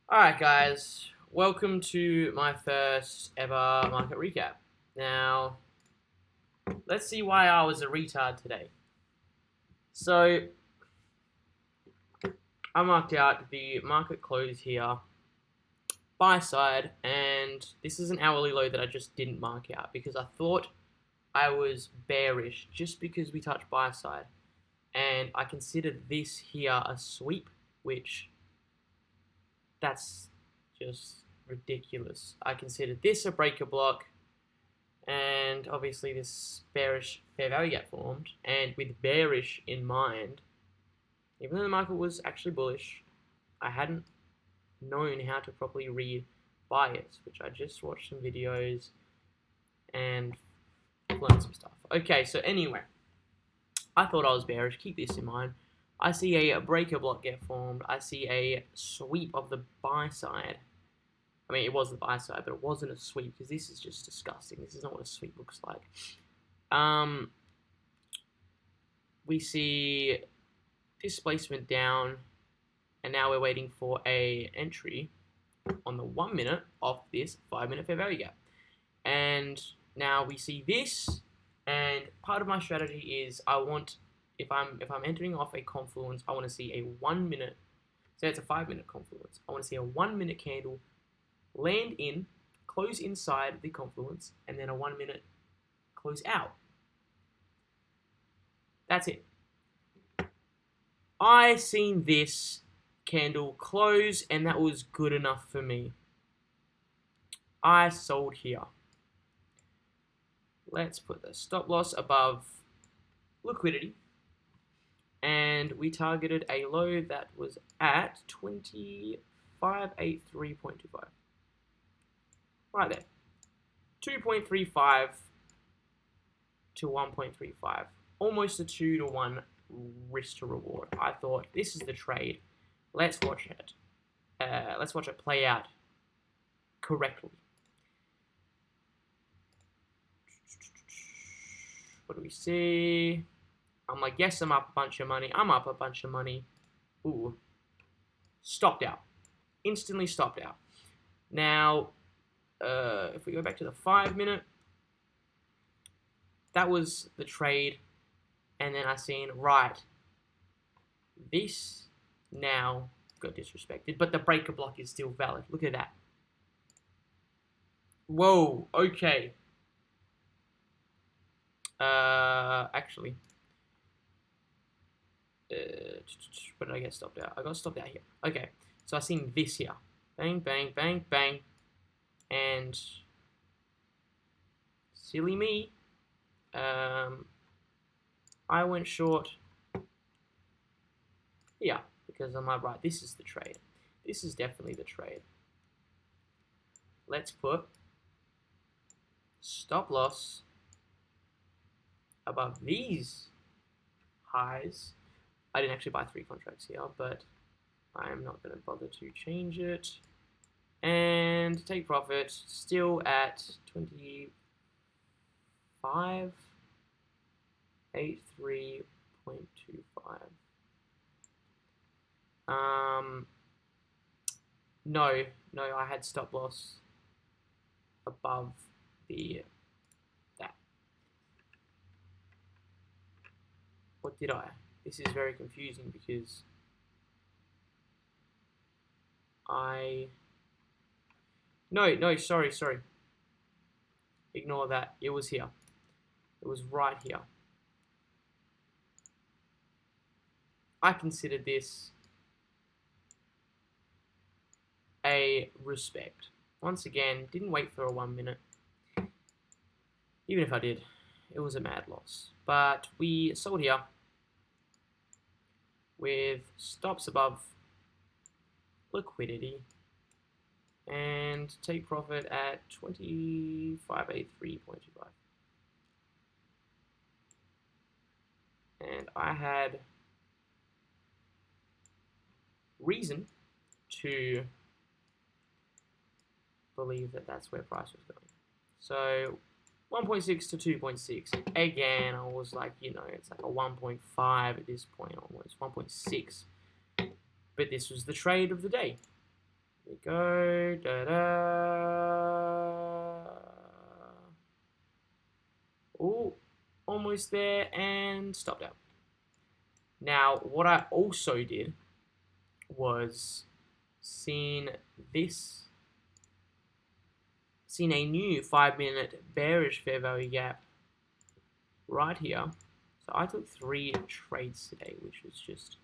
Alright guys, welcome to my first ever market recap. Now, let's see why I was a retard today. So, I marked out the market close here, buy side, and this is an hourly low that I just didn't mark out because I thought I was bearish just because we touched buy side. And I considered this here a sweep, which that's just ridiculous. I considered this a breaker block, and obviously this bearish fair value gap formed, and with bearish in mind, even though the market was actually bullish, I hadn't known how to properly read bias, which I just watched some videos and learned some stuff. Okay, so anyway, I thought I was bearish. Keep this in mind. I see a breaker block get formed. I see a sweep of the buy side. I mean, it was the buy side, but it wasn't a sweep because this is just disgusting. This is not what a sweep looks like. We see displacement down, and now we're waiting for a entry on the 1 minute of this 5 minute fair value gap. And now we see this, and part of my strategy is I want, if I'm entering off a confluence, I want to see a 1 minute. Say it's a 5 minute confluence. I want to see a 1 minute candle land in, close inside the confluence, and then a 1 minute close out. That's it. I seen this candle close, and that was good enough for me. I sold here. Let's put the stop loss above liquidity, and we targeted a low that was at 2583.25. Right there. 2.35 to 1.35. Almost a 2 to 1 risk to reward. I thought, this is the trade. Let's watch it. Let's watch it play out correctly. What do we see? I'm like, yes, I'm up a bunch of money. I'm up a bunch of money. Ooh. Stopped out. Instantly stopped out. Now, if we go back to the 5 minute, that was the trade. And then I seen, right, this now got disrespected, but the breaker block is still valid. Look at that. Whoa, okay. Actually, where did I get stopped out? I got stopped out here. Okay, so I seen this here. Bang, bang, bang, bang. And silly me, I went short here because I'm like, right, this is the trade. This is definitely the trade. Let's put stop loss above these highs. I didn't actually buy 3 contracts here, but I'm not going to bother to change it. And take profit, still at 2583.25. No, I had stop loss above that. What did I? This is very confusing because No, sorry. Ignore that. It was here. It was right here. I considered this a respect. Once again, didn't wait for a 1 minute. Even if I did, it was a mad loss. But we sold here with stops above liquidity and take profit at 2583.25. And I had reason to believe that that's where price was going. So 1.6 to 2.6. Again, I was like, it's like a 1.5 at this point, almost 1.6. But this was the trade of the day. Here we go. Oh, almost there and stopped out. Now, what I also did was seen a new 5-minute bearish fair value gap right here. So I took 3 trades today, which was just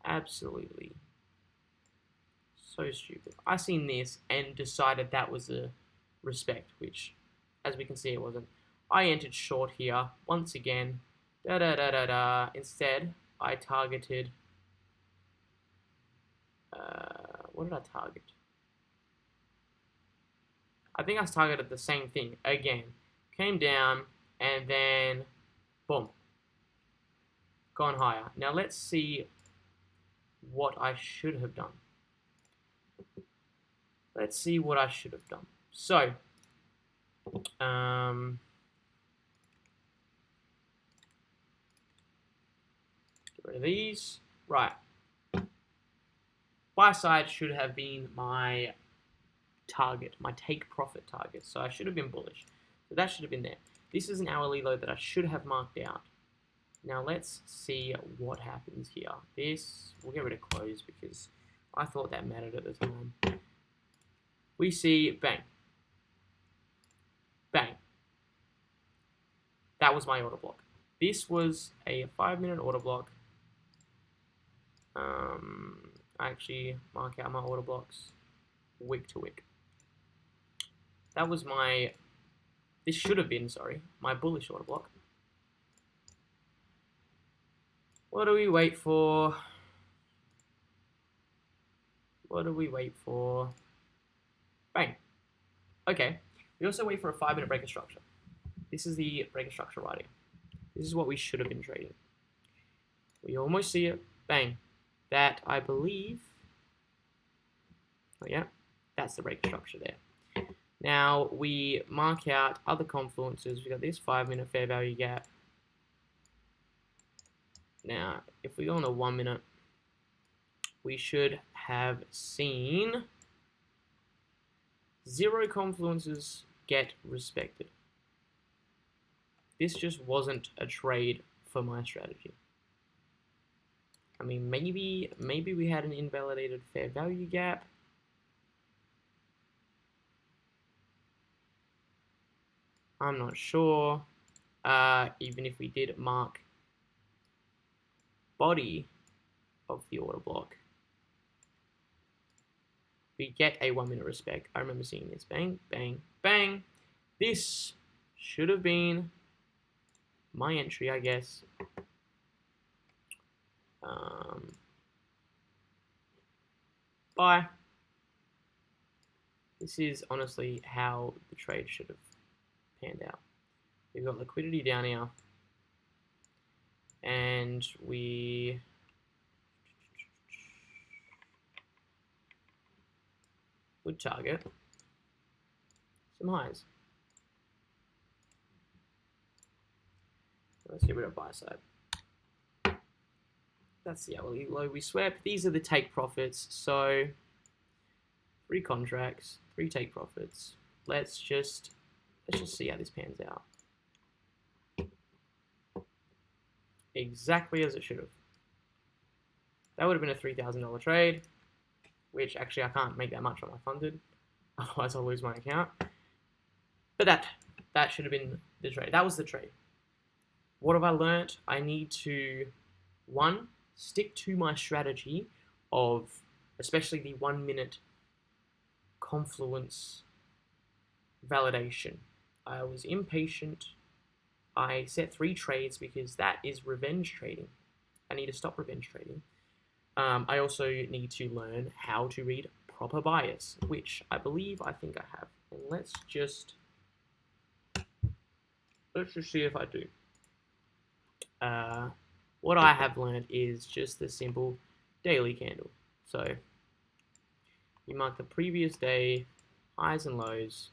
absolutely so stupid. I seen this and decided that was a respect, which, as we can see, it wasn't. I entered short here once again. Instead, I targeted. What did I target? I think I targeted the same thing again. Came down and then, boom, gone higher. Now let's see what I should have done. Let's see what I should have done. So, get rid of these. Right. Buy side should have been my target, my take profit target. So I should have been bullish. So that should have been there. This is an hourly low that I should have marked out. Now let's see what happens here. This, we'll get rid of close because I thought that mattered at the time. We see bang. Bang. That was my order block. This was a 5-minute order block. I actually mark out my order blocks wick to wick. That was my, this should have been, sorry, my bullish order block. What do we wait for? What do we wait for? Bang. Okay. We also wait for a 5-minute breaker structure. This is the breaker structure right here. This is what we should have been trading. We almost see it. Bang. That, I believe, oh yeah, that's the breaker structure there. Now, we mark out other confluences. We got this 5-minute fair value gap. Now, if we go on the 1 minute, we should have seen 0 confluences get respected. This just wasn't a trade for my strategy. I mean, maybe we had an invalidated fair value gap. I'm not sure. Even if we did mark body of the order block, we get a 1-minute respect. I remember seeing this. Bang, bang, bang. This should have been my entry, I guess. Buy. This is honestly how the trade should have panned out. We've got liquidity down here, and we would target some highs. Let's get rid of buy side. That's the hourly low we swept. These are the take profits. So 3 contracts, 3 take profits. Let's just see how this pans out. Exactly as it should have. That would have been a $3,000 trade, which actually I can't make that much on my funded. Otherwise I'll lose my account. But that should have been the trade. That was the trade. What have I learnt? I need to, 1, stick to my strategy of especially the 1-minute confluence validation. I was impatient. I set 3 trades because that is revenge trading. I need to stop revenge trading. I also need to learn how to read proper bias, which I think I have. And let's just see if I do. What I have learned is just the simple daily candle. So you mark the previous day, highs and lows.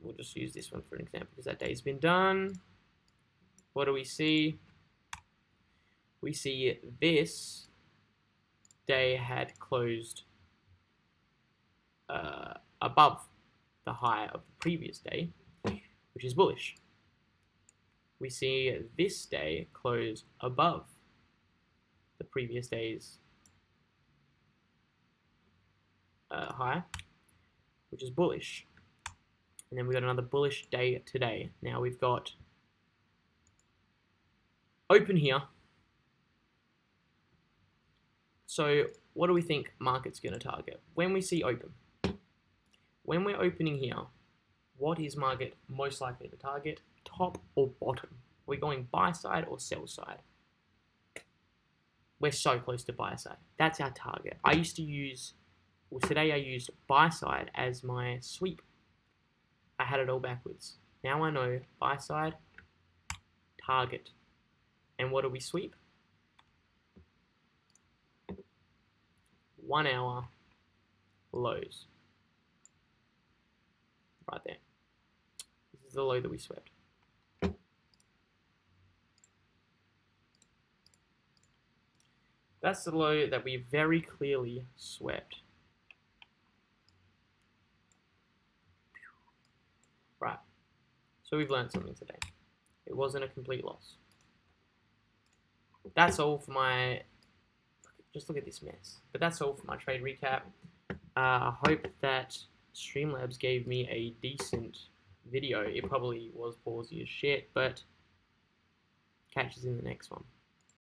We'll just use this one for an example because that day's been done. What do we see? we see this day had closed above the high of the previous day, which is bullish. We see this day close above the previous day's high, which is bullish. And then we got another bullish day today. Now we've got open here. So what do we think market's going to target? When we see open, when we're opening here, what is market most likely to target? Top or bottom? Are we going buy side or sell side? We're so close to buy side. That's our target. I used to use, well, today I used buy side as my sweep. I had it all backwards. Now I know buy side, target. And what do we sweep? 1 hour lows. Right there. This is the low that we swept. That's the low that we very clearly swept. Right. So we've learned something today. It wasn't a complete loss. That's all for my... Just look at this mess. But that's all for my trade recap. I hope that Streamlabs gave me a decent video. It probably was ballsy as shit, but catch us in the next one.